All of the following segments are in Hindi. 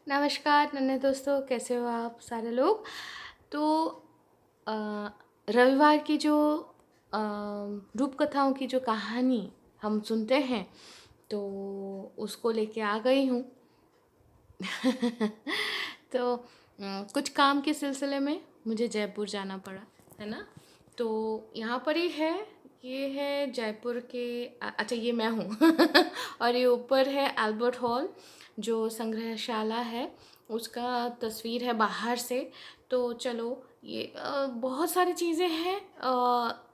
नमस्कार नन्हे दोस्तों, कैसे हो आप सारे लोग। तो अ, रविवार की जो रूप कथाओं की जो कहानी हम सुनते हैं, तो उसको लेके आ गई हूँ। तो कुछ काम के सिलसिले में मुझे जयपुर जाना पड़ा, है ना। तो यहाँ पर ही है, ये है जयपुर के अच्छा ये मैं हूँ। और ये ऊपर है अल्बर्ट हॉल, जो संग्रहशाला है, उसका तस्वीर है बाहर से। तो चलो ये बहुत सारी चीज़ें हैं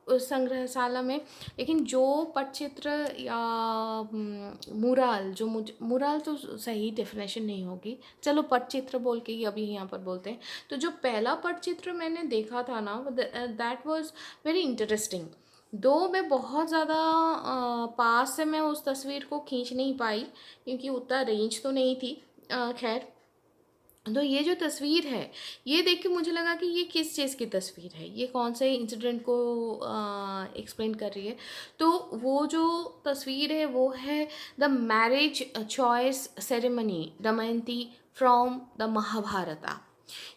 उस संग्रहशाला में, लेकिन जो पटचित्र या मुराल, जो मुझे मुराल तो सही डेफिनेशन नहीं होगी, चलो पटचित्र बोल के ही अभी यहाँ पर बोलते हैं। तो जो पहला पटचित्र मैंने देखा था ना, दैट वाज वेरी इंटरेस्टिंग। दो मैं बहुत ज़्यादा पास से मैं उस तस्वीर को खींच नहीं पाई, क्योंकि उतना रेंज तो नहीं थी। खैर, तो ये जो तस्वीर है, ये देख के मुझे लगा कि ये किस चीज़ की तस्वीर है, ये कौन से इंसिडेंट को एक्सप्लेन कर रही है। तो वो जो तस्वीर है वो है the marriage choice ceremony Damayanti from the Mahabharata.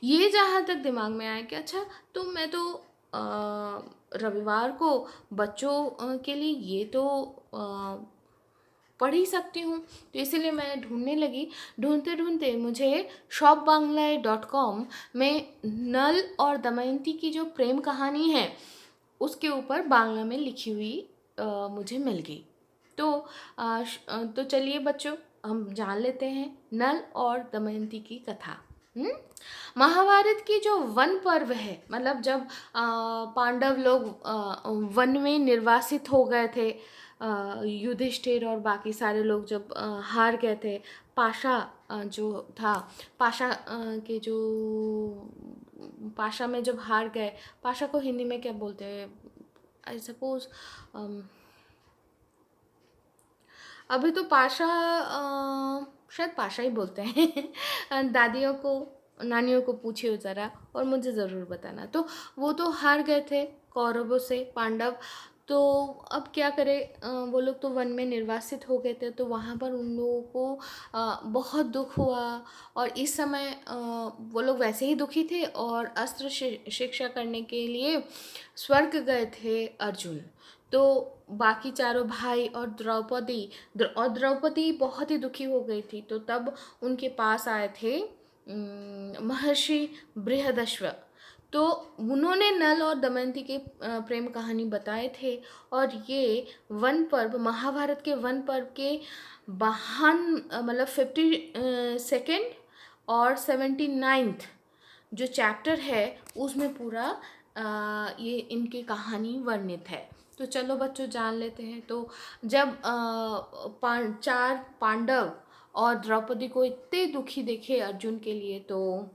ये जहाँ तक दिमाग में आया कि अच्छा, तो मैं तो रविवार को बच्चों के लिए ये तो पढ़ ही सकती हूँ। तो इसीलिए मैं ढूंढने लगी। ढूंढते ढूंढते मुझे shopbanglae.com में नल और दमयंती की जो प्रेम कहानी है, उसके ऊपर बांग्ला में लिखी हुई मुझे मिल गई। तो तो चलिए बच्चों, हम जान लेते हैं नल और दमयंती की कथा। महाभारत की जो वन पर्व है, मतलब जब पांडव लोग वन में निर्वासित हो गए थे, युधिष्ठिर और बाकी सारे लोग जब हार गए थे, पाशा जो था, पाशा के जो पाशा में जब हार गए, पाशा को हिंदी में क्या बोलते हैं, आई सपोज अभी तो पाशा शायद पाशा ही बोलते हैं। दादियों को, नानियों को पूछिए ज़रा और मुझे ज़रूर बताना। तो वो तो हार गए थे कौरवों से पांडव। तो अब क्या करें, वो लोग तो वन में निर्वासित हो गए थे, तो वहाँ पर उन लोगों को बहुत दुख हुआ। और इस समय वो लोग वैसे ही दुखी थे, और अस्त्र शिक्षा करने के लिए स्वर्ग गए थे अर्जुन। तो बाकी चारों भाई और द्रौपदी बहुत ही दुखी हो गई थी। तो तब उनके पास आए थे महर्षि बृहदश्व। तो उन्होंने नल और दमयंती के प्रेम कहानी बताए थे। और ये वन पर्व, महाभारत के वन पर्व के बहान मतलब 52nd और 79th जो चैप्टर है, उसमें पूरा ये इनकी कहानी वर्णित है। तो चलो बच्चों जान लेते हैं। तो जब चार पांडव और द्रौपदी को इतने दुखी देखे अर्जुन के लिए, तो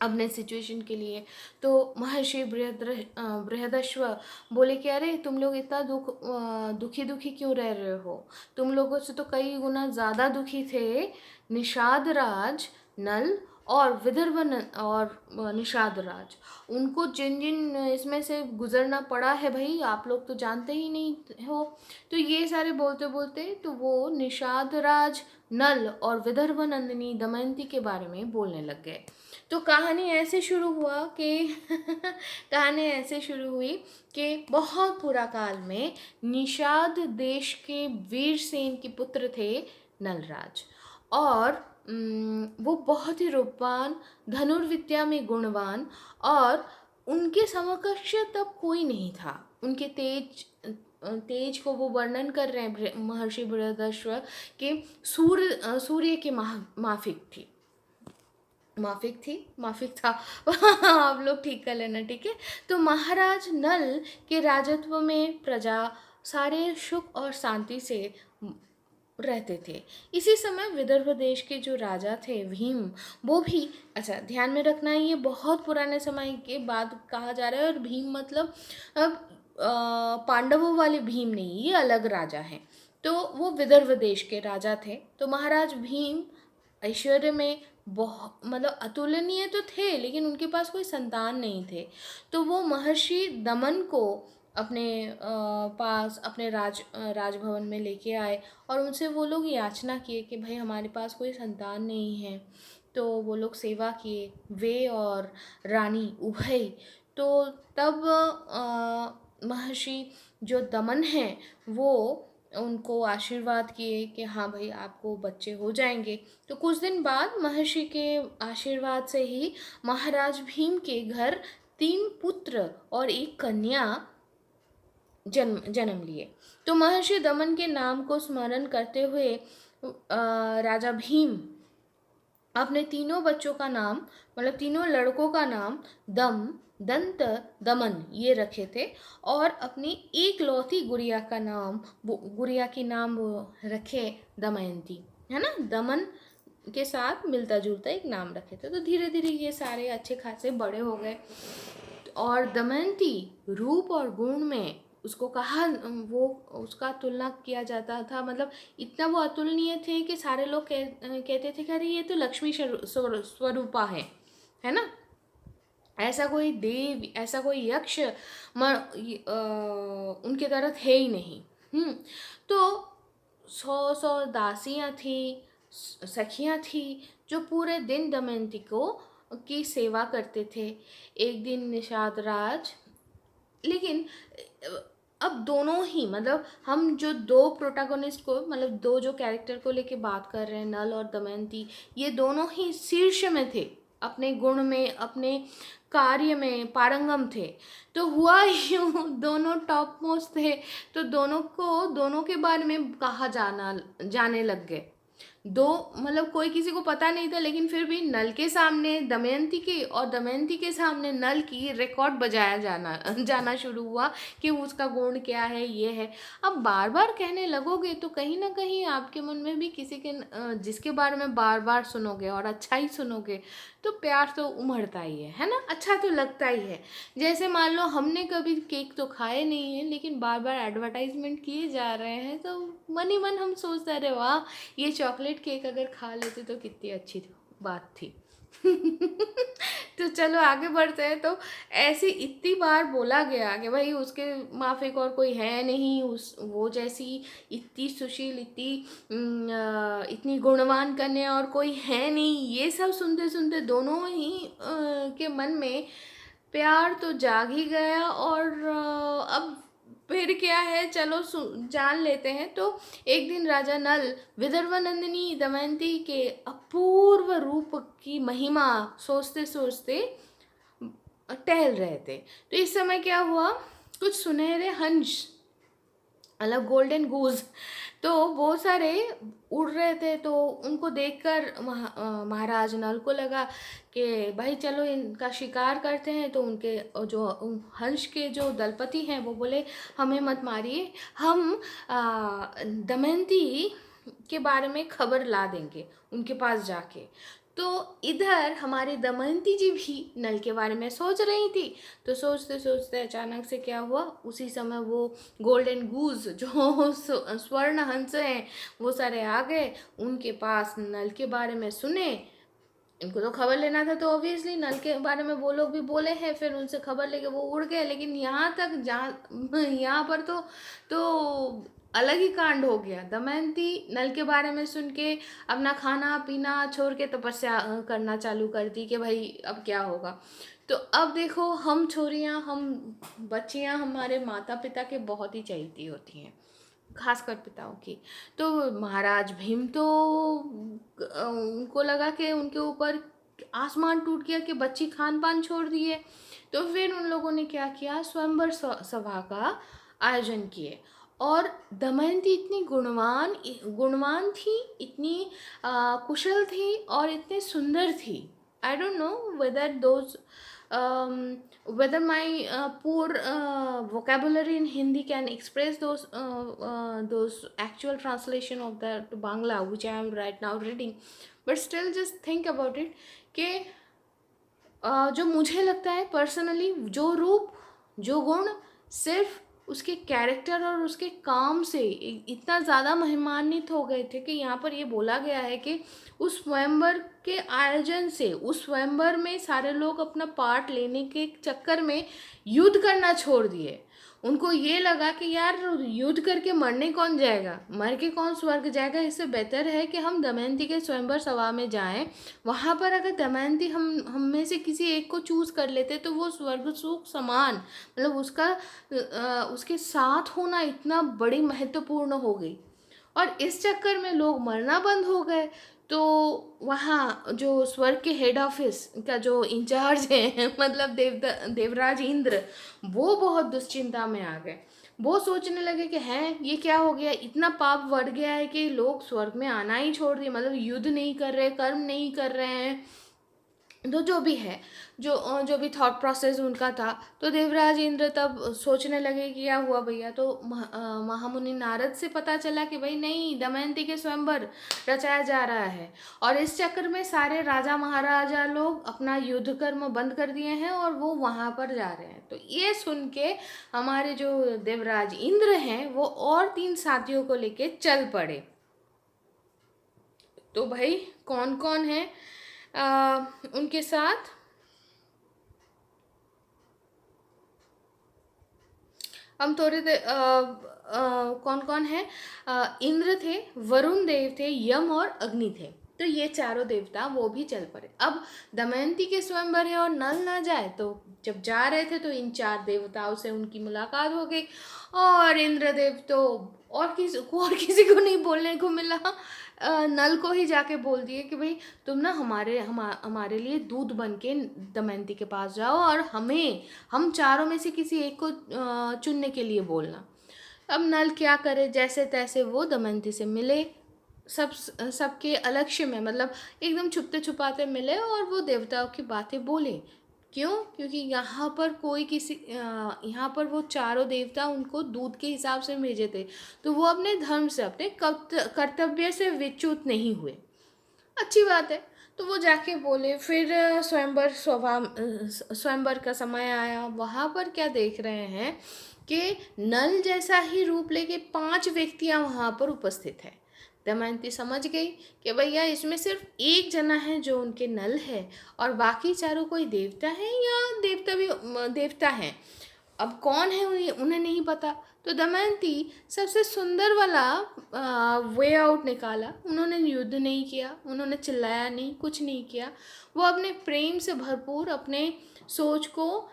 अपने सिचुएशन के लिए, तो महर्षि बृहदश्व बोले कि अरे तुम लोग इतना दुखी दुखी क्यों रह रहे हो, तुम लोगों से तो कई गुना ज़्यादा दुखी थे निषाद राज नल और विदर्भ और निषाद राज। उनको जिन जिन इसमें से गुजरना पड़ा है भाई, आप लोग तो जानते ही नहीं हो। तो ये सारे बोलते बोलते तो वो निषाद राज नल और विदर्भ नंदिनी दमयंती के बारे में बोलने लग गए। तो कहानी ऐसे शुरू हुआ कि कहानी ऐसे शुरू हुई कि बहुत पुरा काल में निषाद देश के वीरसेन के पुत्र थे नलराज। और वो बहुत ही रूपवान, धनुर्विद्या में गुणवान, और उनके समकक्ष तब कोई नहीं था। उनके तेज को वो वर्णन कर रहे हैं महर्षि बृहदश्व के सूर्य के माफिक था। आप लोग ठीक कर लेना, ठीक है। तो महाराज नल के राजत्व में प्रजा सारे सुख और शांति से रहते थे। इसी समय विदर्भ देश के जो राजा थे भीम, वो भी, अच्छा ध्यान में रखना है, ये बहुत पुराने समय के बाद कहा जा रहा है। और भीम मतलब अब पांडवों वाले भीम नहीं, ये अलग राजा हैं। तो वो विदर्भ देश के राजा थे। तो महाराज भीम ऐश्वर्य में बहुत मतलब अतुलनीय तो थे, लेकिन उनके पास कोई संतान नहीं थे। तो वो महर्षि दमन को अपने पास अपने राजभवन में लेके आए और उनसे वो लोग याचना किए कि भाई हमारे पास कोई संतान नहीं है। तो वो लोग सेवा किए, वे और रानी उभय। तो तब महर्षि जो दमन हैं वो उनको आशीर्वाद किए कि हाँ भाई आपको बच्चे हो जाएंगे। तो कुछ दिन बाद महर्षि के आशीर्वाद से ही महाराज भीम के घर 3 पुत्र और 1 कन्या जन्म लिए। तो महर्षि दमन के नाम को स्मरण करते हुए राजा भीम अपने तीनों बच्चों का नाम, मतलब तीनों लड़कों का नाम दम, दंत, दमन ये रखे थे। और अपनी एकलौती गुड़िया का नाम, गुड़िया की नाम वो रखे दमयंती, है ना। दमन के साथ मिलता जुलता एक नाम रखे थे। तो धीरे धीरे ये सारे अच्छे खासे बड़े हो गए। और दमयंती रूप और गुण में उसको कहा, वो उसका तुलना किया जाता था, मतलब इतना वो अतुलनीय थे कि सारे लोग कहते थे कि अरे ये तो लक्ष्मी स्वरूपा है ना। ऐसा कोई देव, ऐसा कोई यक्ष उनके तरह थे ही नहीं। तो 100 दासियाँ थी, सखियाँ थी, जो पूरे दिन दमयंती की सेवा करते थे। एक दिन निषाद राज, लेकिन अब दोनों ही, मतलब हम जो 2 प्रोटैगनिस्ट को, मतलब 2 जो कैरेक्टर को लेके बात कर रहे हैं, नल और दमयंती, ये दोनों ही शीर्ष में थे, अपने गुण में, अपने कार्य में पारंगम थे। तो हुआ यूँ दोनों टॉप मोस्ट थे, तो दोनों के बारे में कहा जाने लग गए। मतलब कोई किसी को पता नहीं था, लेकिन फिर भी नल के सामने दमयंती की और दमयंती के सामने नल की रिकॉर्ड बजाया जाना शुरू हुआ कि उसका गुण क्या है, ये है। अब बार बार कहने लगोगे तो कहीं ना कहीं आपके मन में भी किसी के जिसके बारे में बार बार सुनोगे और अच्छा ही सुनोगे तो प्यार तो उमड़ता ही है ना, अच्छा तो लगता ही है। जैसे मान लो हमने कभी केक तो खाए नहीं है, लेकिन बार बार एडवर्टाइजमेंट किए जा रहे हैं, तो मन ही मन हम सोचते अरे वाह, ये चॉकलेट केक अगर खा लेते तो कितनी अच्छी बात थी। तो चलो आगे बढ़ते हैं। तो ऐसे इतनी बार बोला गया कि भाई उसके माफिक और कोई है नहीं, वो जैसी इतनी सुशील, इतनी गुणवान कन्या और कोई है नहीं। ये सब सुनते सुनते दोनों ही के मन में प्यार तो जाग ही गया। और अब फिर क्या है, चलो जान लेते हैं। तो एक दिन राजा नल विदर्भ नंदिनी दमयंती के अपूर्व रूप की महिमा सोचते सोचते टहल रहे थे। तो इस समय क्या हुआ, कुछ सुनहरे हंस, मतलब गोल्डन गूज, तो बहुत सारे उड़ रहे थे। तो उनको देखकर महाराज नल को लगा कि भाई चलो इनका शिकार करते हैं। तो उनके जो हंस के जो दलपति हैं वो बोले हमें मत मारिए, हम दमयंती के बारे में खबर ला देंगे उनके पास जाके। तो इधर हमारी दमयंती जी भी नल के बारे में सोच रही थी। तो सोचते सोचते अचानक से क्या हुआ, उसी समय वो गोल्डन गूज जो स्वर्ण हंस हैं वो सारे आ गए उनके पास, नल के बारे में सुने। इनको तो खबर लेना था, तो ऑब्वियसली नल के बारे में वो लोग भी बोले हैं, फिर उनसे खबर लेके वो उड़ गए। लेकिन यहाँ तक यहाँ पर तो अलग ही कांड हो गया। दमयंती नल के बारे में सुन के अपना खाना पीना छोड़ के तपस्या करना चालू कर दी कि भाई अब क्या होगा। तो अब देखो, हम छोरियाँ, हम बच्चियाँ हमारे माता पिता के बहुत ही चहेती होती हैं, खासकर पिताओं की। तो महाराज भीम तो उनको लगा कि उनके ऊपर आसमान टूट गया कि बच्ची खान पान छोड़ दिए। तो फिर उन लोगों ने क्या किया, स्वयंवर सभा का आयोजन किए। और दमयंती इतनी गुणवान थी, इतनी कुशल थी और इतनी सुंदर थी। I don't know whether those whether my poor vocabulary in Hindi can express those actual translation of that Bangla which I am right now reading, but still just think about it कि जो मुझे लगता है पर्सनली, जो रूप जो गुण सिर्फ उसके कैरेक्टर और उसके काम से इतना ज़्यादा महिमान्वित हो गए थे कि यहाँ पर ये बोला गया है कि उस स्वयंवर के आयोजन से, उस स्वयंवर में सारे लोग अपना पार्ट लेने के चक्कर में युद्ध करना छोड़ दिए। उनको ये लगा कि यार युद्ध करके मरने कौन जाएगा, मर के कौन स्वर्ग जाएगा, इससे बेहतर है कि हम दमयंती के स्वयंवर सभा में जाएं। वहाँ पर अगर दमयंती हम में से किसी एक को चूज़ कर लेते तो वो स्वर्ग सुख समान, मतलब उसके साथ होना इतना बड़ी महत्वपूर्ण हो गई। और इस चक्कर में लोग मरना बंद हो गए। तो वहाँ जो स्वर्ग के हेड ऑफिस का जो इंचार्ज है मतलब देवराज इंद्र, वो बहुत दुश्चिंता में आ गए। वो सोचने लगे कि हैं ये क्या हो गया, इतना पाप बढ़ गया है कि लोग स्वर्ग में आना ही छोड़ दिए, मतलब युद्ध नहीं कर रहे, कर्म नहीं कर रहे हैं। तो जो भी है, जो भी थॉट प्रोसेस उनका था, तो देवराज इंद्र तब सोचने लगे कि क्या हुआ भैया। तो महामुनि नारद से पता चला कि भाई नहीं, दमयंती के स्वयंवर रचाया जा रहा है, और इस चक्कर में सारे राजा महाराजा लोग अपना युद्ध कर्म बंद कर दिए हैं और वो वहाँ पर जा रहे हैं। तो ये सुन के हमारे जो देवराज इंद्र हैं वो और 3 साथियों को लेके चल पड़े। तो भाई कौन कौन है उनके साथ? हम थोड़े कौन कौन है? इंद्र थे, वरुण देव थे, यम और अग्नि थे। तो ये चारों देवता वो भी चल पड़े। अब दमयंती के स्वयंवर है और नल ना जाए, तो जब जा रहे थे तो इन 4 देवताओं से उनकी मुलाकात हो गई। और इंद्रदेव तो और किसी को नहीं बोलने को मिला, नल को ही जाके बोल दिए कि भाई तुम ना हमारे लिए दूध बन के दमयंती के पास जाओ और हम चारों में से किसी एक को चुनने के लिए बोलना। अब नल क्या करे, जैसे तैसे वो दमयंती से मिले, सबके अलक्ष्य में, मतलब एकदम छुपते छुपाते मिले और वो देवताओं की बातें बोले। क्यों? क्योंकि यहाँ पर वो चारों देवता उनको दूध के हिसाब से भेजे थे, तो वो अपने धर्म से, अपने कर्तव्य से विच्युत नहीं हुए। अच्छी बात है। तो वो जाके बोले। फिर स्वयंवर का समय आया। वहाँ पर क्या देख रहे हैं कि नल जैसा ही रूप लेके 5 व्यक्तियाँ वहाँ पर उपस्थित है। दमयंती समझ गई कि भैया इसमें सिर्फ एक जना है जो उनके नल है, और बाकी चारों कोई देवता है या देवता हैं। अब कौन है उन्हें नहीं पता। तो दमयंती सबसे सुंदर वाला वे आउट निकाला। उन्होंने युद्ध नहीं किया, उन्होंने चिल्लाया नहीं, कुछ नहीं किया। वो अपने प्रेम से भरपूर अपने सोच को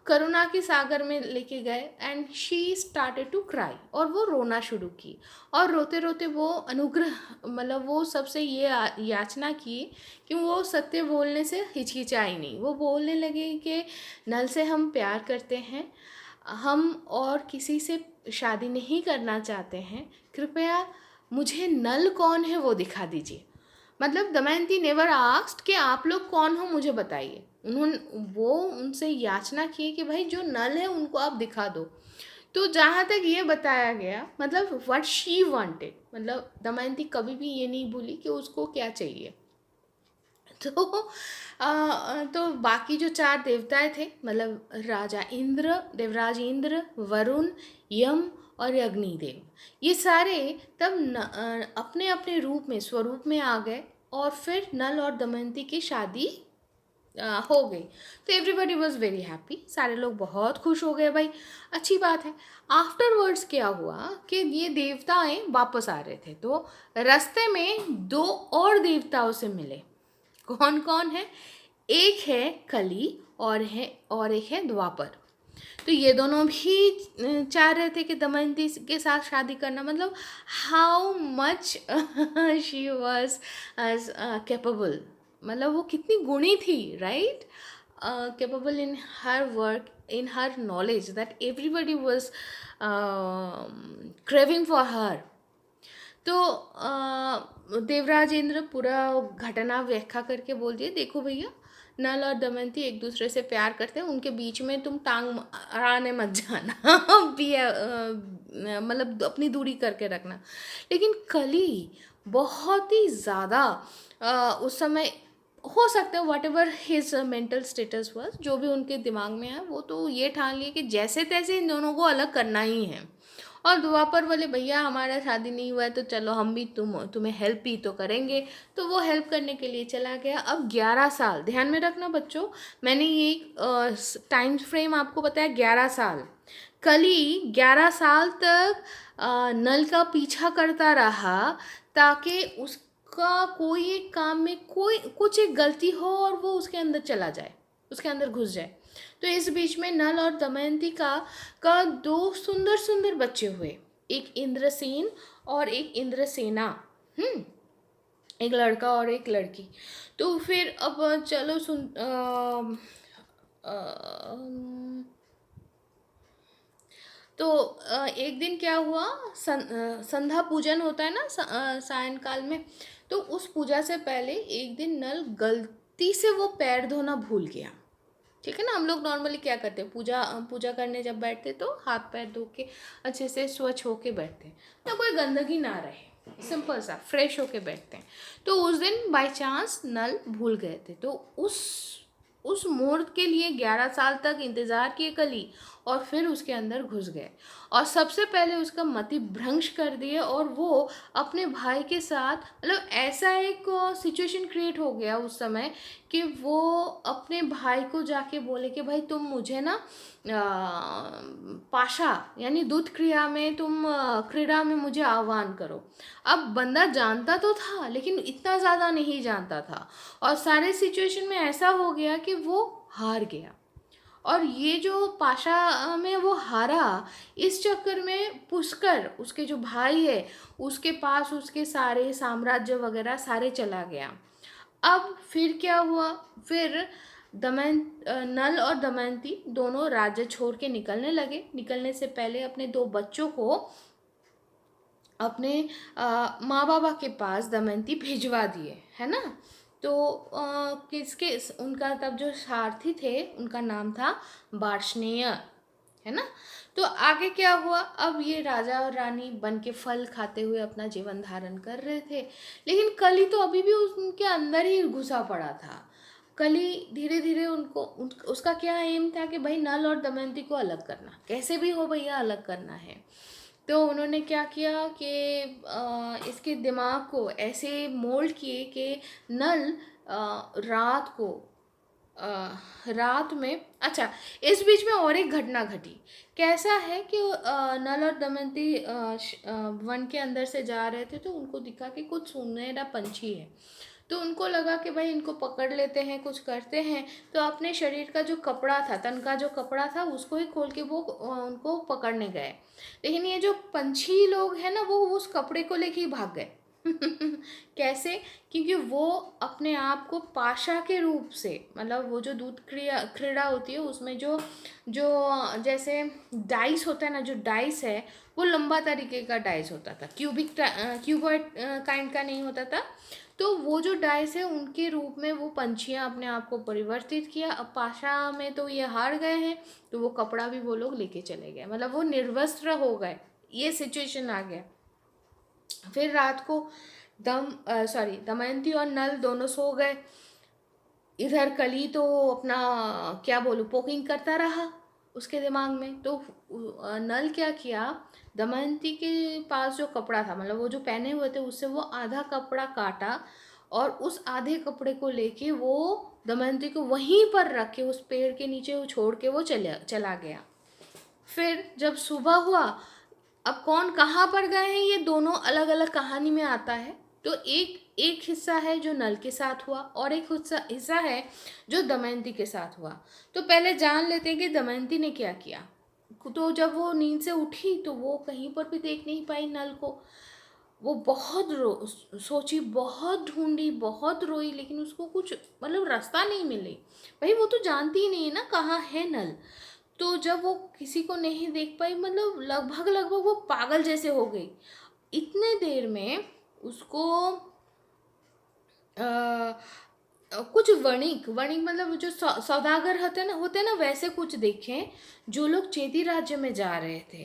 करुणा के सागर में लेके गए, and she started to cry, और वो रोना शुरू की। और रोते रोते वो अनुग्रह, मतलब वो सबसे ये याचना की कि वो सत्य बोलने से हिचकिचाई नहीं। वो बोलने लगे कि नल से हम प्यार करते हैं, हम और किसी से शादी नहीं करना चाहते हैं, कृपया मुझे नल कौन है वो दिखा दीजिए। मतलब दमयंती नेवर आस्क्ड कि आप लोग कौन हो मुझे बताइए। वो उनसे याचना की कि भाई जो नल है उनको आप दिखा दो। तो जहाँ तक ये बताया गया, मतलब व्हाट शी वांटेड, मतलब दमयंती कभी भी ये नहीं भूली कि उसको क्या चाहिए। तो बाकी जो 4 देवताएं थे, मतलब देवराज इंद्र, वरुण, यम और अग्निदेव, ये सारे तब अपने अपने रूप में, स्वरूप में आ गए, और फिर नल और दमयंती की शादी हो गई। तो एवरीबडी वॉज वेरी हैप्पी, सारे लोग बहुत खुश हो गए भाई, अच्छी बात है। आफ्टरवर्ड्स क्या हुआ कि ये देवताएं वापस आ रहे थे, तो रास्ते में 2 और देवताओं से मिले। कौन कौन है? एक है कली और एक है द्वापर। तो ये दोनों भी चाह रहे थे कि दमयंती के साथ शादी करना, मतलब how much she was capable, मतलब वो कितनी गुणी थी, right? Capable in her work, in her knowledge, that everybody was craving for her. तो देवराज इंद्र पूरा घटना व्याख्या करके बोल दिए, देखो भैया, नल और दमयंती एक दूसरे से प्यार करते हैं, उनके बीच में तुम टांग अड़ाने मत जाना भी मतलब अपनी दूरी करके रखना। लेकिन कली बहुत ही ज़्यादा उस समय, हो सकता है what ever his mental status was, जो भी उनके दिमाग में है, वो तो ये ठान लिए कि जैसे तैसे इन दोनों को अलग करना ही है। और द्वापर बोले भैया हमारा शादी नहीं हुआ है तो चलो हम भी तुम्हें हेल्प ही तो करेंगे। तो वो हेल्प करने के लिए चला गया। अब 11 साल, ध्यान में रखना बच्चों, मैंने ये टाइम फ्रेम आपको बताया 11 साल। कली 11 साल तक नल का पीछा करता रहा ताकि उसका कोई एक काम में कोई कुछ एक गलती हो और वो उसके अंदर चला जाए, उसके अंदर घुस जाए। तो इस बीच में नल और दमयंती का दो सुंदर सुंदर बच्चे हुए, एक इंद्रसेन और एक इंद्रसेना। हम्म एक लड़का और एक लड़की। तो फिर अब चलो सुन तो एक दिन क्या हुआ, संध्या पूजन होता है ना सायंकाल में। तो उस पूजा से पहले एक दिन नल गलती से वो पैर धोना भूल गया। ठीक है ना, हम लोग नॉर्मली क्या करते हैं, पूजा पूजा करने जब बैठते तो हाथ पैर धो के अच्छे से स्वच्छ होके बैठते हैं, तो कोई गंदगी ना रहे, सिंपल सा फ्रेश होके बैठते हैं। तो उस दिन बाय चांस नल भूल गए थे, तो उस मुहूर्त के लिए 11 साल तक इंतज़ार किए कली, और फिर उसके अंदर घुस गए और सबसे पहले उसका मति भ्रंश कर दिए, और वो अपने भाई के साथ, मतलब ऐसा एक सिचुएशन क्रिएट हो गया उस समय कि वो अपने भाई को जाके बोले कि भाई तुम मुझे ना पाशा यानी दूत क्रिया में तुम क्रीड़ा में मुझे आह्वान करो। अब बंदा जानता तो था लेकिन इतना ज़्यादा नहीं जानता था, और सारे सिचुएशन में ऐसा हो गया कि वो हार गया। और ये जो पाशा में वो हारा, इस चक्कर में पुष्कर उसके जो भाई है उसके पास उसके सारे साम्राज्य वगैरह सारे चला गया। अब फिर क्या हुआ, फिर नल और दमयंती दोनों राज्य छोड़ के निकलने लगे। निकलने से पहले अपने दो बच्चों को अपने माँ बाबा के पास दमयंती भिजवा दिए, है ना। तो किसके उनका तब जो सारथी थे उनका नाम था बार्ष्णेय, है ना। तो आगे क्या हुआ, अब ये राजा और रानी बन के फल खाते हुए अपना जीवन धारण कर रहे थे, लेकिन कली तो अभी भी उनके अंदर ही घुसा पड़ा था। कली धीरे धीरे उसका क्या एम था कि भाई नल और दमयंती को अलग करना, कैसे भी हो भैया अलग करना है। तो उन्होंने क्या किया कि इसके दिमाग को ऐसे मोल्ड किए कि नल रात को रात में, अच्छा इस बीच में और एक घटना घटी। कैसा है कि नल और दमयंती वन के अंदर से जा रहे थे, तो उनको दिखा कि कुछ सुनहरा पंछी है। तो उनको लगा कि भाई इनको पकड़ लेते हैं, कुछ करते हैं। तो अपने शरीर का जो कपड़ा था, तन का जो कपड़ा था, उसको ही खोल के वो उनको पकड़ने गए। लेकिन ये जो पंछी लोग हैं ना, वो उस कपड़े को लेके ही भाग गए। कैसे, क्योंकि वो अपने आप को पाशा के रूप से, मतलब वो जो दूध क्रीड़ा होती है उसमें जो जो जैसे डाइस होता है ना, जो डाइस है वो लंबा तरीके का डाइस होता था, क्यूबॉइड काइंड का नहीं होता था। तो वो जो डाइस है उनके रूप में वो पंछियाँ अपने आप को परिवर्तित किया। अब पाशा में तो ये हार गए हैं, तो वो कपड़ा भी वो लोग लेके चले गए, मतलब वो निर्वस्त्र हो गए, ये सिचुएशन आ गया। फिर रात को दमयंती और नल दोनों सो गए। इधर कली तो अपना क्या बोलूँ पोकिंग करता रहा उसके दिमाग में। तो नल क्या किया, दमयंती के पास जो कपड़ा था, मतलब वो जो पहने हुए थे उससे वो आधा कपड़ा काटा, और उस आधे कपड़े को लेके वो दमयंती को वहीं पर रख के उस पेड़ के नीचे वो छोड़ के वो चला गया। फिर जब सुबह हुआ, अब कौन कहाँ पर गए हैं ये दोनों अलग अलग कहानी में आता है। तो एक एक हिस्सा है जो नल के साथ हुआ, और एक हिस्सा है जो दमयंती के साथ हुआ। तो पहले जान लेते हैं कि दमयंती ने क्या किया। तो जब वो नींद से उठी तो वो कहीं पर भी देख नहीं पाई नल को। वो बहुत सोची, बहुत ढूंढी, बहुत रोई, लेकिन उसको कुछ मतलब रास्ता नहीं मिली। भाई वो तो जानती ही नहीं है ना कहाँ है नल। तो जब वो किसी को नहीं देख पाई, मतलब लगभग लगभग वो पागल जैसे हो गई। इतने देर में उसको कुछ वणिक वणिक मतलब जो सौदागर होते ना वैसे कुछ देखे, जो लोग चेदी राज्य में जा रहे थे।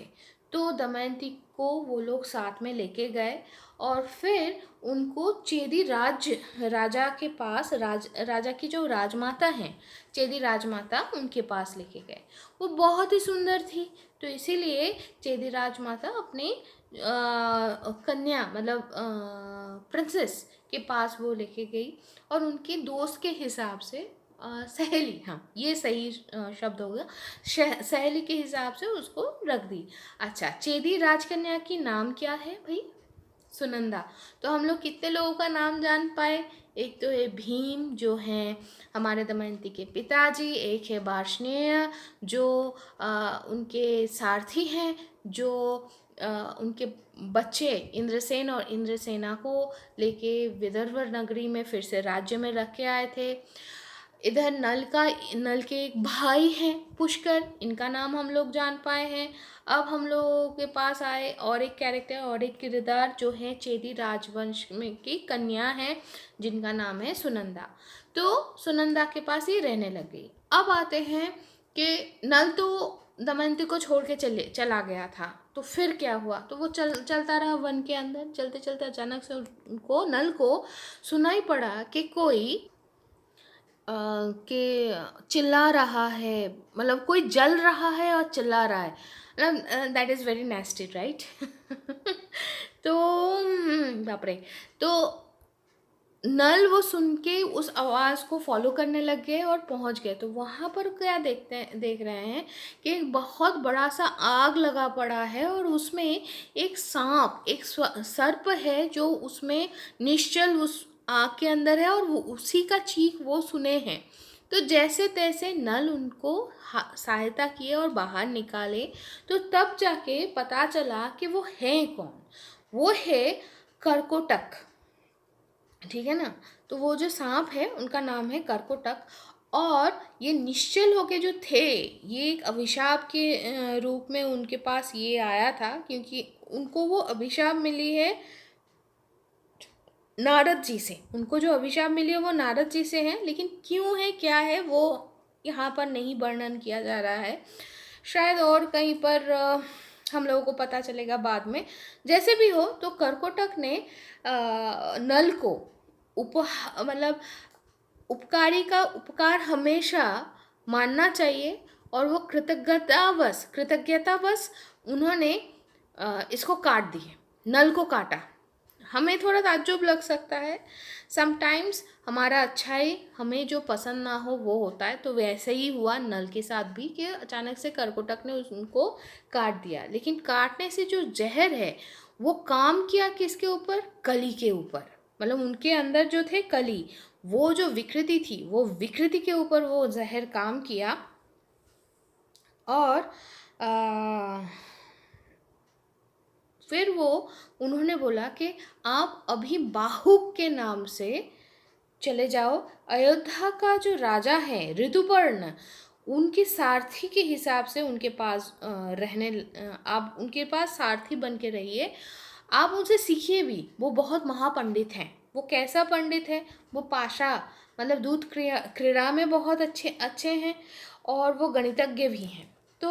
तो दमयंती को वो लोग साथ में लेके गए, और फिर उनको चेदी राजा के पास, राजा की जो राजमाता हैं, चेदी राजमाता, उनके पास लेके गए। वो बहुत ही सुंदर थी, तो इसीलिए चेदी राजमाता अपनी कन्या मतलब प्रिंसेस के पास वो लेके गई, और उनके दोस्त के हिसाब से सहेली, हाँ ये सही शब्द हो गया। सहेली के हिसाब से उसको रख दी। अच्छा, चेदी राजकन्या की नाम क्या है भाई? सुनंदा। तो हम लोग कितने लोगों का नाम जान पाए? एक तो है भीम जो हैं हमारे दमयंती के पिताजी, एक है बार्ष्णेय जो उनके सारथी हैं, जो उनके बच्चे इंद्रसेन और इंद्रसेना को लेके विदर्भ नगरी में फिर से राज्य में रख के आए थे। इधर नल के एक भाई हैं पुष्कर, इनका नाम हम लोग जान पाए हैं। अब हम लोगों के पास आए और एक कैरेक्टर और एक किरदार जो है चेदी राजवंश में की कन्या है जिनका नाम है सुनंदा। तो सुनंदा के पास ही रहने लग गई। अब आते हैं कि नल तो दमयंती को छोड़ के चला गया था, तो फिर क्या हुआ? तो वो चलता रहा वन के अंदर। चलते चलते अचानक से उनको नल को सुनाई पड़ा कि कोई कि चिल्ला रहा है, मतलब कोई जल रहा है और चिल्ला रहा है, मतलब दैट इज़ वेरी नेस्टी राइट। तो बाप रे। तो नल वो सुन के उस आवाज़ को फॉलो करने लग गए और पहुंच गए। तो वहाँ पर क्या देख रहे हैं कि एक बहुत बड़ा सा आग लगा पड़ा है और उसमें एक सांप, एक सर्प है जो उसमें निश्चल उस आग के अंदर है और वो उसी का चीख वो सुने हैं। तो जैसे तैसे नल उनको सहायता किए और बाहर निकाले। तो तब जाके पता चला कि वो है कौन। वो है करकोटक, ठीक है ना। तो वो जो सांप है उनका नाम है करकोटक। और ये निश्चल होके जो थे, ये एक अभिशाप के रूप में उनके पास ये आया था, क्योंकि उनको वो अभिशाप मिली है नारद जी से। उनको जो अभिशाप मिली है वो नारद जी से है, लेकिन क्यों है क्या है वो यहाँ पर नहीं वर्णन किया जा रहा है। शायद और कहीं पर हम लोगों को पता चलेगा बाद में। जैसे भी हो, तो करकोटक ने नल को मतलब उपकारी का उपकार हमेशा मानना चाहिए, और वो कृतज्ञतावश उन्होंने इसको काट दिए, नल को काटा। हमें थोड़ा ताज्जुब लग सकता है, समटाइम्स हमारा अच्छाई हमें जो पसंद ना हो वो होता है। तो वैसे ही हुआ नल के साथ भी कि अचानक से करकोटक ने उनको काट दिया। लेकिन काटने से जो जहर है वो काम किया किसके ऊपर? कली के ऊपर। मतलब उनके अंदर जो थे कली, वो जो विकृति थी, वो विकृति के ऊपर वो जहर काम किया। और फिर वो उन्होंने बोला कि आप अभी बाहुक के नाम से चले जाओ। अयोध्या का जो राजा है ऋतुपर्ण, उनके सारथी के हिसाब से उनके पास आप उनके पास सारथी बन के रहिए। आप उनसे सीखिए भी, वो बहुत महापंडित हैं। वो कैसा पंडित है? वो पाशा मतलब दूध क्रीड़ा में बहुत अच्छे अच्छे हैं, और वो गणितज्ञ भी हैं। तो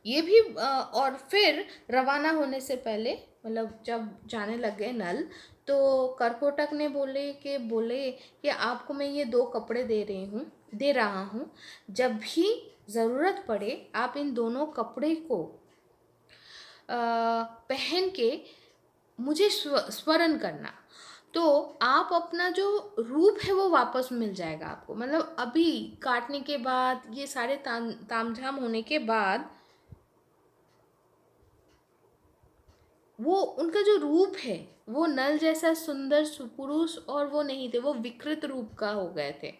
ये भी और फिर रवाना होने से पहले, मतलब जब जाने लग गए नल, तो करकोटक ने बोले कि आपको मैं ये 2 कपड़े दे रहा हूँ। जब भी ज़रूरत पड़े आप इन दोनों कपड़े को पहन के मुझे स्मरण करना, तो आप अपना जो रूप है वो वापस मिल जाएगा आपको। मतलब अभी काटने के बाद, ये सारे तामझाम होने के बाद, वो उनका जो रूप है वो नल जैसा सुंदर सुपुरुष और वो नहीं थे, वो विकृत रूप का हो गए थे।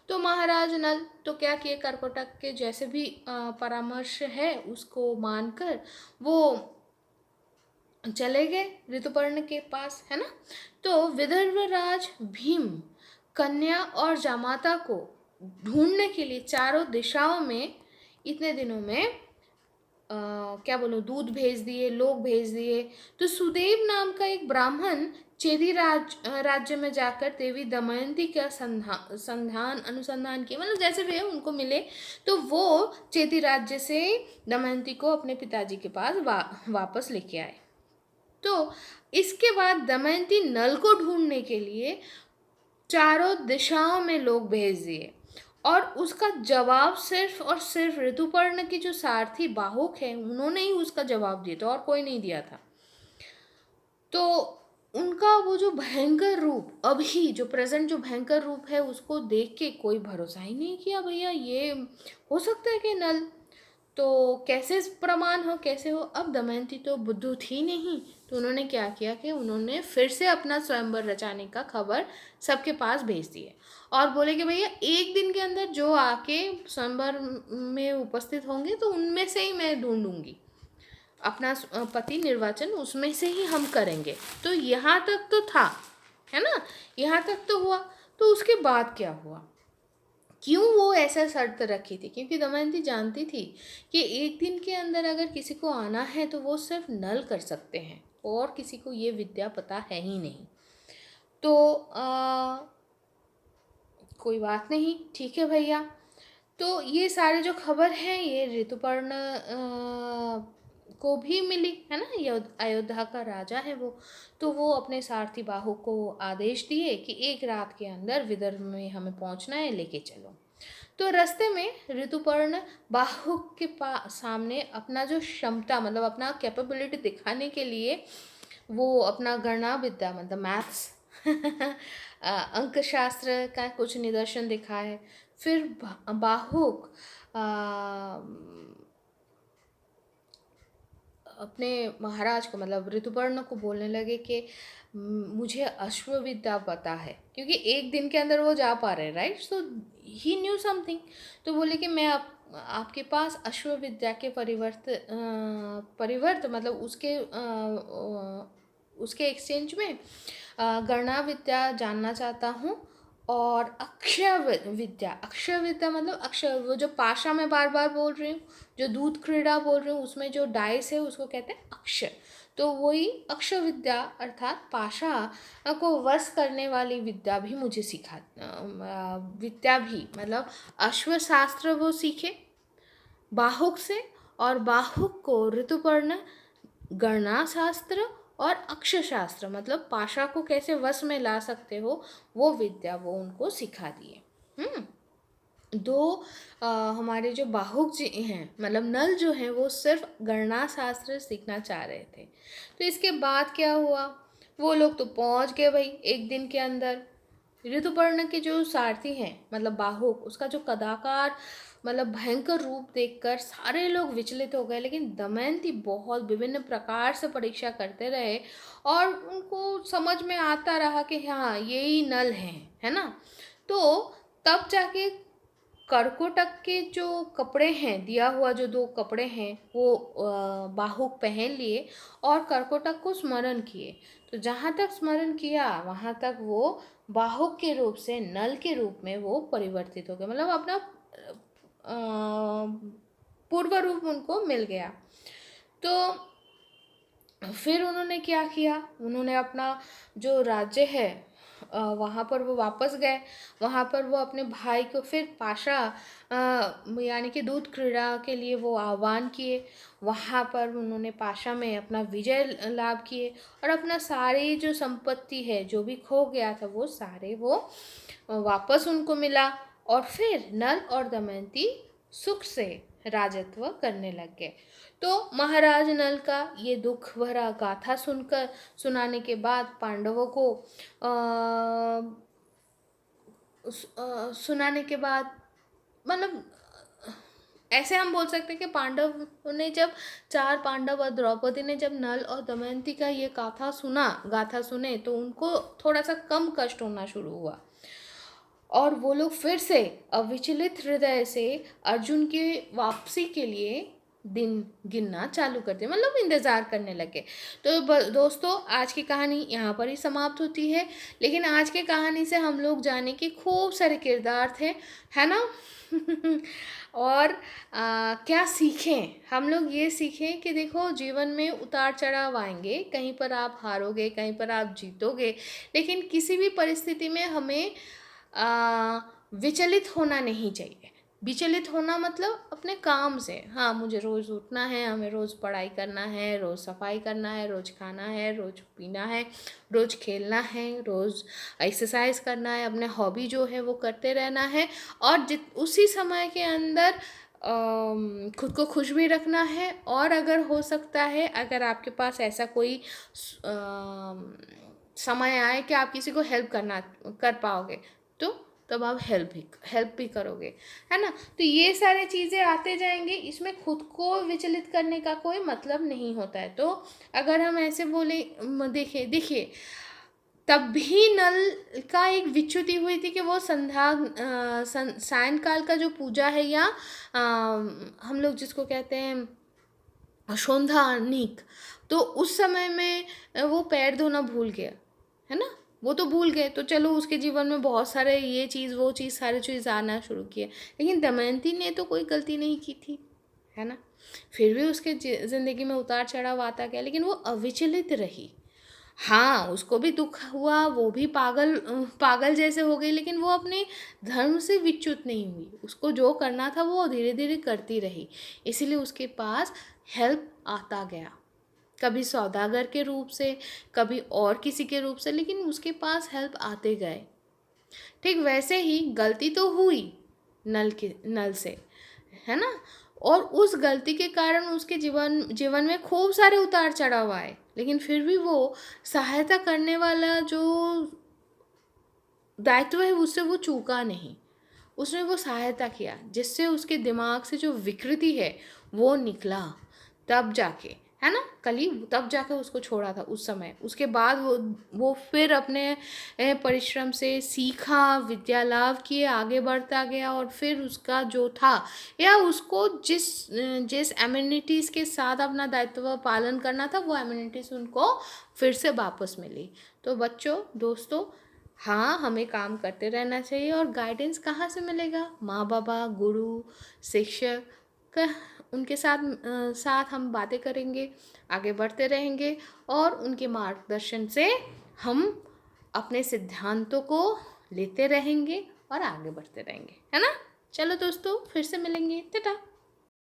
तो महाराज नल तो क्या किए, करकोटक के जैसे भी परामर्श है उसको मानकर वो चले गए ऋतुपर्ण के पास, है ना। तो विदर्भ राज भीम कन्या और जामाता को ढूंढने के लिए चारों दिशाओं में इतने दिनों में क्या बोलूं, दूध भेज दिए, लोग भेज दिए। तो सुदेव नाम का एक ब्राह्मण चेदी राज्य में जाकर देवी दमयंती का अनुसंधान किया, मतलब जैसे भी है उनको मिले। तो वो चेदी राज्य से दमयंती को अपने पिताजी के पास वापस लेके आए। तो इसके बाद दमयंती नल को ढूंढने के लिए चारों दिशाओं में लोग भेज दिए, और उसका जवाब सिर्फ और सिर्फ ऋतुपर्ण की जो सारथी बाहुक है उन्होंने ही उसका जवाब दिया था, और कोई नहीं दिया था। तो उनका वो जो भयंकर रूप, अभी जो प्रेजेंट जो भयंकर रूप है, उसको देख के कोई भरोसा ही नहीं किया भैया ये हो सकता है कि नल, तो कैसे प्रमाण हो, कैसे हो। अब दमयंती तो बुद्धू थी नहीं, तो उन्होंने क्या किया कि उन्होंने फिर से अपना स्वयंवर रचाने का खबर सबके पास भेज दिए और बोले कि भैया एक दिन के अंदर जो आके स्वयंवर में उपस्थित होंगे तो उनमें से ही मैं ढूंढूंगी अपना पति निर्वाचन, उसमें से ही हम करेंगे। तो यहाँ तक तो था, है ना, यहाँ तक तो हुआ। तो उसके बाद क्या हुआ, क्यों वो ऐसा शर्त रखी थी, क्योंकि दमयंती जानती थी कि एक दिन के अंदर अगर किसी को आना है तो वो सिर्फ नल कर सकते हैं और किसी को ये विद्या पता है ही नहीं। तो कोई बात नहीं, ठीक है भैया। तो ये सारे जो खबर है ये ऋतुपर्ण को भी मिली, है ना, ये अयोध्या का राजा है वो। तो वो अपने सारथी बाहु को आदेश दिए कि एक रात के अंदर विदर्भ में हमें पहुंचना है, लेके चलो। तो रास्ते में ऋतुपर्ण बाहु के सामने अपना जो क्षमता, मतलब अपना कैपेबिलिटी दिखाने के लिए वो अपना गणना विद्या, मतलब मैथ्स अंक शास्त्र का कुछ निदर्शन दिखाए। फिर बाहुक अपने महाराज को, मतलब ऋतुपर्ण को बोलने लगे कि मुझे अश्व विद्या पता है, क्योंकि एक दिन के अंदर वो जा पा रहे हैं, राइट, सो ही न्यू समथिंग। तो बोले कि मैं आपके पास अश्व विद्या के परिवर्त मतलब उसके एक्सचेंज में गणना विद्या जानना चाहता हूँ। और अक्षय विद्या मतलब अक्षय, वो जो पाशा में बार बार बोल रही हूँ, जो दूध क्रीड़ा बोल रही हूँ, उसमें जो डाइस है उसको कहते हैं अक्षय। तो वही अक्षय विद्या अर्थात पाशा को वश करने वाली विद्या भी मुझे विद्या भी मतलब अश्वशास्त्र वो सीखे बाहुक से, और बाहुक को ऋतुपर्ण गणना शास्त्र और अक्षय शास्त्र मतलब पाशा को कैसे वश में ला सकते हो वो विद्या वो उनको सिखा दिए। दो हमारे जो बाहुक जी हैं, मतलब नल जो हैं, वो सिर्फ गणना शास्त्र सीखना चाह रहे थे। तो इसके बाद क्या हुआ, वो लोग तो पहुंच गए भाई एक दिन के अंदर। ऋतुपर्ण के जो सारथी हैं, मतलब बाहुक, उसका जो कदाकार मतलब भयंकर रूप देखकर सारे लोग विचलित हो गए, लेकिन दमयंती बहुत विभिन्न प्रकार से परीक्षा करते रहे और उनको समझ में आता रहा कि हाँ यही नल है ना। तो तब जाके करकोटक के जो कपड़े हैं, दिया हुआ जो 2 कपड़े हैं, वो बाहुक पहन लिए और करकोटक को स्मरण किए। तो जहाँ तक स्मरण किया वहाँ तक वो बाहुक के रूप से नल के रूप में वो परिवर्तित हो गए, मतलब अपना पूर्व रूप उनको मिल गया। तो फिर उन्होंने क्या किया, उन्होंने अपना जो राज्य है वहाँ पर वो वापस गए। वहाँ पर वो अपने भाई को फिर पाशा यानी कि दूध क्रीड़ा के लिए वो आह्वान किए। वहाँ पर उन्होंने पाशा में अपना विजय लाभ किए और अपना सारी जो संपत्ति है, जो भी खो गया था, वो सारे वो वापस उनको मिला। और फिर नल और दमयंती सुख से राजत्व करने लग गए। तो महाराज नल का ये दुख भरा गाथा सुनाने के बाद पांडवों को सुनाने के बाद, मतलब ऐसे हम बोल सकते हैं कि पांडव ने जब 4 पांडव और द्रौपदी ने जब नल और दमयंती का ये गाथा सुने तो उनको थोड़ा सा कम कष्ट होना शुरू हुआ और वो लोग फिर से अविचलित हृदय से अर्जुन की वापसी के लिए दिन गिनना चालू कर दिया, मतलब इंतज़ार करने लगे। तो दोस्तों आज की कहानी यहाँ पर ही समाप्त होती है, लेकिन आज की कहानी से हम लोग जाने कि खूब सारे किरदार थे, है ना। और क्या सीखें हम लोग, ये सीखें कि देखो जीवन में उतार चढ़ाव आएंगे, कहीं पर आप हारोगे, कहीं पर आप जीतोगे, लेकिन किसी भी परिस्थिति में हमें विचलित होना नहीं चाहिए। विचलित होना मतलब अपने काम से, हाँ मुझे रोज़ उठना है, हमें रोज़ पढ़ाई करना है, रोज़ सफाई करना है, रोज़ खाना है, रोज़ पीना है, रोज़ खेलना है, रोज़ एक्सरसाइज करना है, अपने हॉबी जो है वो करते रहना है। और उसी समय के अंदर खुद को खुश भी रखना है। और अगर हो सकता है, अगर आपके पास ऐसा कोई समय आए कि आप किसी को हेल्प कर पाओगे, तो तब आप हेल्प भी करोगे, है ना। तो ये सारी चीज़ें आते जाएंगे, इसमें खुद को विचलित करने का कोई मतलब नहीं होता है। तो अगर हम ऐसे बोले, देखिए देखिए, तब भी नल का एक विच्युति हुई थी कि वो सायंकाल का जो पूजा है, या हम लोग जिसको कहते हैं संध्यानिक, तो उस समय में वो पैर धोना भूल गया, है ना। वो तो भूल गए, तो चलो उसके जीवन में बहुत सारे ये चीज़ वो चीज़ सारी चीज़ आना शुरू किए, लेकिन दमयंती ने तो कोई गलती नहीं की थी, है ना। फिर भी उसके ज़िंदगी में उतार चढ़ाव आता गया, लेकिन वो अविचलित रही। हाँ, उसको भी दुख हुआ, वो भी पागल जैसे हो गई, लेकिन वो अपने धर्म से विच्युत नहीं हुई। उसको जो करना था वो धीरे धीरे करती रही, इसीलिए उसके पास हेल्प आता गया, कभी सौदागर के रूप से, कभी और किसी के रूप से, लेकिन उसके पास हेल्प आते गए। ठीक वैसे ही गलती तो हुई नल से, है ना। और उस गलती के कारण उसके जीवन में खूब सारे उतार चढ़ाव आए, लेकिन फिर भी वो सहायता करने वाला जो दायित्व है उससे वो चूका नहीं। उसने वो सहायता किया, जिससे उसके दिमाग से जो विकृति है वो निकला, तब जाके, है ना, कली तब जाके उसको छोड़ा था उस समय। उसके बाद वो फिर अपने परिश्रम से सीखा, विद्या लाभ किए, आगे बढ़ता गया, और फिर उसका जो था, या उसको जिस जिस एम्यूनिटीज़ के साथ अपना दायित्व पालन करना था, वो एम्यूनिटीज़ उनको फिर से वापस मिली। तो बच्चों, दोस्तों, हाँ, हमें काम करते रहना चाहिए। और गाइडेंस कहाँ से मिलेगा? माँ बाबा, गुरु, शिक्षक उनके साथ हम बातें करेंगे, आगे बढ़ते रहेंगे, और उनके मार्गदर्शन से हम अपने सिद्धांतों को लेते रहेंगे और आगे बढ़ते रहेंगे, है ना। चलो दोस्तों, फिर से मिलेंगे, टाटा।